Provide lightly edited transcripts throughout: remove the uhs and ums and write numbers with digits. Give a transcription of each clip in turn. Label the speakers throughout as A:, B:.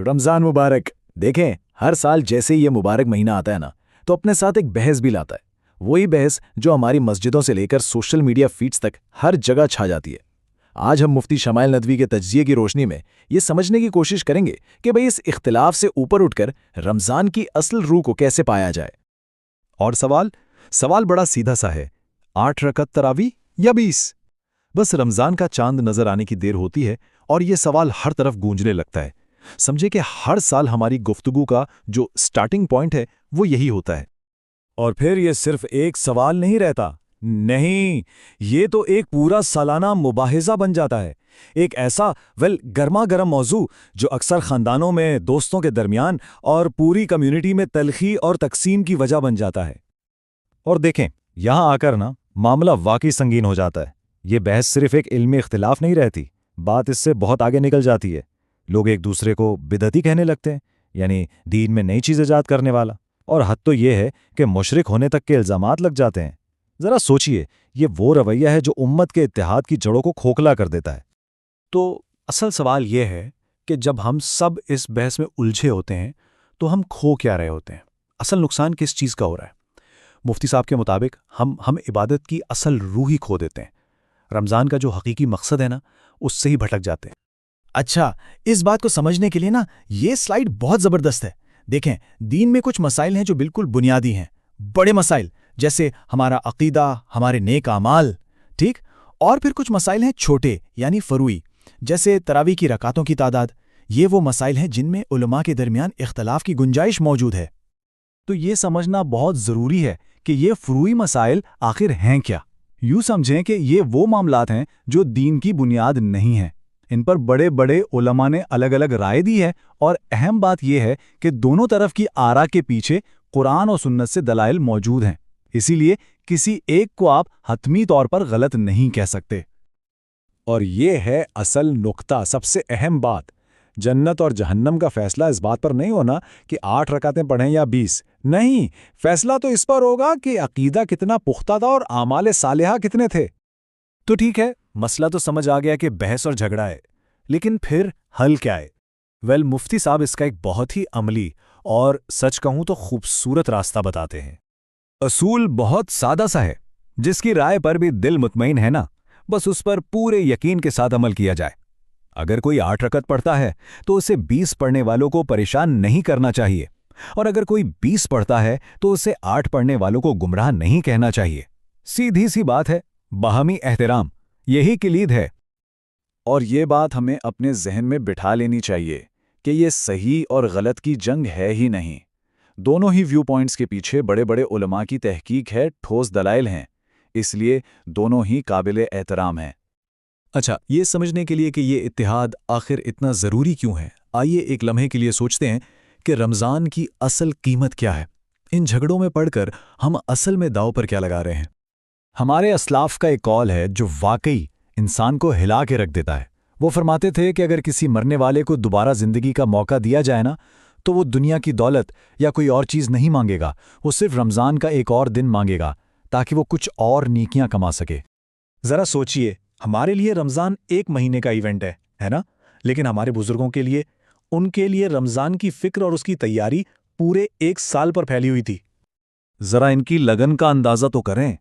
A: رمضان مبارک۔ دیکھیں، ہر سال جیسے ہی یہ مبارک مہینہ آتا ہے نا تو اپنے ساتھ ایک بحث بھی لاتا ہے، وہی بحث جو ہماری مسجدوں سے لے کر سوشل میڈیا فیڈز تک ہر جگہ چھا جاتی ہے۔ آج ہم مفتی شمائل ندوی کے تجزیے کی روشنی میں یہ سمجھنے کی کوشش کریں گے کہ بھئی اس اختلاف سے اوپر اٹھ کر رمضان کی اصل روح کو کیسے پایا جائے۔
B: اور سوال بڑا سیدھا سا ہے، 8 رکعت تراویح یا 20؟ بس رمضان کا چاند نظر آنے کی دیر ہوتی ہے اور یہ سوال ہر طرف گونجنے لگتا ہے۔ سمجھے کہ ہر سال ہماری گفتگو کا جو سٹارٹنگ پوائنٹ ہے وہ یہی ہوتا ہے۔
C: اور پھر یہ صرف ایک سوال نہیں رہتا، نہیں، یہ تو ایک پورا سالانہ مباحثہ بن جاتا ہے، ایک ایسا گرما گرم موضوع جو اکثر خاندانوں میں، دوستوں کے درمیان اور پوری کمیونٹی میں تلخی اور تقسیم کی وجہ بن جاتا ہے۔
B: اور دیکھیں، یہاں آ کر معاملہ واقعی سنگین ہو جاتا ہے۔ یہ بحث صرف ایک علمی اختلاف نہیں رہتی، بات اس سے بہت آگے نکل جاتی ہے۔ لوگ ایک دوسرے کو بدعتی کہنے لگتے ہیں، یعنی دین میں نئی چیز ایجاد کرنے والا، اور حد تو یہ ہے کہ مشرک ہونے تک کے الزامات لگ جاتے ہیں۔ ذرا سوچئے، یہ وہ رویہ ہے جو امت کے اتحاد کی جڑوں کو کھوکھلا کر دیتا ہے۔
D: تو اصل سوال یہ ہے کہ جب ہم سب اس بحث میں الجھے ہوتے ہیں تو ہم کھو کیا رہے ہوتے ہیں؟ اصل نقصان کس چیز کا ہو رہا ہے؟ مفتی صاحب کے مطابق ہم عبادت کی اصل روح ہی کھو دیتے ہیں۔ رمضان کا جو حقیقی مقصد ہے اس سے ہی بھٹک جاتے ہیں۔
A: اچھا، اس بات کو سمجھنے کے لیے یہ سلائیڈ بہت زبردست ہے۔ دیکھیں، دین میں کچھ مسائل ہیں جو بالکل بنیادی ہیں، بڑے مسائل جیسے ہمارا عقیدہ، ہمارے نیک اعمال، ٹھیک؟ اور پھر کچھ مسائل ہیں چھوٹے یعنی فروعی، جیسے تراویح کی رکعتوں کی تعداد۔ یہ وہ مسائل ہیں جن میں علماء کے درمیان اختلاف کی گنجائش موجود ہے۔
D: تو یہ سمجھنا بہت ضروری ہے کہ یہ فروعی مسائل آخر ہیں کیا۔ یوں سمجھیں کہ یہ وہ معاملات ہیں جو دین کی بنیاد نہیں ہیں، ان پر بڑے بڑے علماء نے الگ الگ رائے دی ہے، اور اہم بات یہ ہے کہ دونوں طرف کی آراء کے پیچھے قرآن اور سنت سے دلائل موجود ہیں، اسی لیے کسی ایک کو آپ حتمی طور پر غلط نہیں کہہ سکتے۔
C: اور یہ ہے اصل نقطہ، سب سے اہم بات۔ جنت اور جہنم کا فیصلہ اس بات پر نہیں ہونا کہ 8 رکعتیں پڑھیں یا 20، نہیں، فیصلہ تو اس پر ہوگا کہ عقیدہ کتنا پختہ تھا اور اعمال صالحہ کتنے تھے۔
D: تو ٹھیک ہے، مسئلہ تو سمجھ آ گیا کہ بحث اور جھگڑا ہے، لیکن پھر حل کیا ہے؟ مفتی صاحب اس کا ایک بہت ہی عملی اور سچ کہوں تو خوبصورت راستہ بتاتے ہیں۔
B: اصول بہت سادہ سا ہے، جس کی رائے پر بھی دل مطمئن ہے بس اس پر پورے یقین کے ساتھ عمل کیا جائے۔ اگر کوئی 8 رکعت پڑھتا ہے تو اسے 20 پڑھنے والوں کو پریشان نہیں کرنا چاہیے، اور اگر کوئی 20 پڑھتا ہے تو اسے 8 پڑھنے والوں کو گمراہ نہیں کہنا چاہیے۔ سیدھی سی بات ہے، باہمی احترام یہی کلید ہے۔
C: اور یہ بات ہمیں اپنے ذہن میں بٹھا لینی چاہیے کہ یہ صحیح اور غلط کی جنگ ہے ہی نہیں، دونوں ہی ویو پوائنٹس کے پیچھے بڑے بڑے علماء کی تحقیق ہے، ٹھوس دلائل ہیں، اس لیے دونوں ہی قابل احترام ہیں۔
D: اچھا، یہ سمجھنے کے لیے کہ یہ اتحاد آخر اتنا ضروری کیوں ہے، آئیے ایک لمحے کے لیے سوچتے ہیں کہ رمضان کی اصل قیمت کیا ہے۔ ان جھگڑوں میں پڑھ کر ہم اصل میں داؤ پر کیا لگا رہے ہیں؟
B: ہمارے اسلاف کا ایک قول ہے جو واقعی انسان کو ہلا کے رکھ دیتا ہے۔ وہ فرماتے تھے کہ اگر کسی مرنے والے کو دوبارہ زندگی کا موقع دیا جائے تو وہ دنیا کی دولت یا کوئی اور چیز نہیں مانگے گا، وہ صرف رمضان کا ایک اور دن مانگے گا تاکہ وہ کچھ اور نیکیاں کما سکے۔
D: ذرا سوچئے، ہمارے لیے رمضان 1 مہینے کا ایونٹ ہے نا؟ لیکن ہمارے بزرگوں کے لیے، ان کے لیے رمضان کی فکر اور اس کی تیاری پورے 1 سال پر پھیلی ہوئی تھی۔
B: ذرا ان کی لگن کا اندازہ تو کریں۔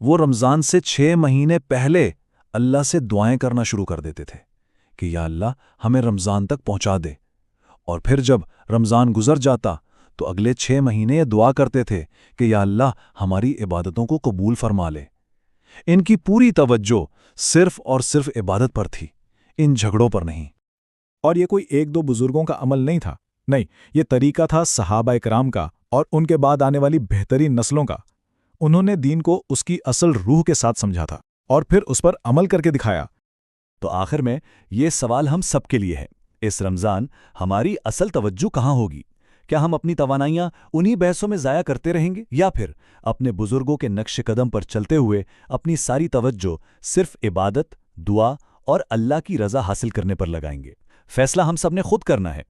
B: وہ رمضان سے 6 مہینے پہلے اللہ سے دعائیں کرنا شروع کر دیتے تھے کہ یا اللہ ہمیں رمضان تک پہنچا دے، اور پھر جب رمضان گزر جاتا تو اگلے 6 مہینے یہ دعا کرتے تھے کہ یا اللہ ہماری عبادتوں کو قبول فرما لے۔ ان کی پوری توجہ صرف اور صرف عبادت پر تھی، ان جھگڑوں پر نہیں۔
D: اور یہ کوئی 1-2 بزرگوں کا عمل نہیں تھا، نہیں، یہ طریقہ تھا صحابہ اکرام کا اور ان کے بعد آنے والی بہترین نسلوں کا۔ انہوں نے دین کو اس کی اصل روح کے ساتھ سمجھا تھا اور پھر اس پر عمل کر کے دکھایا۔ تو آخر میں یہ سوال ہم سب کے لیے ہے، اس رمضان ہماری اصل توجہ کہاں ہوگی؟ کیا ہم اپنی توانائیاں انہی بحثوں میں ضائع کرتے رہیں گے، یا پھر اپنے بزرگوں کے نقش قدم پر چلتے ہوئے اپنی ساری توجہ صرف عبادت، دعا اور اللہ کی رضا حاصل کرنے پر لگائیں گے؟ فیصلہ ہم سب نے خود کرنا ہے۔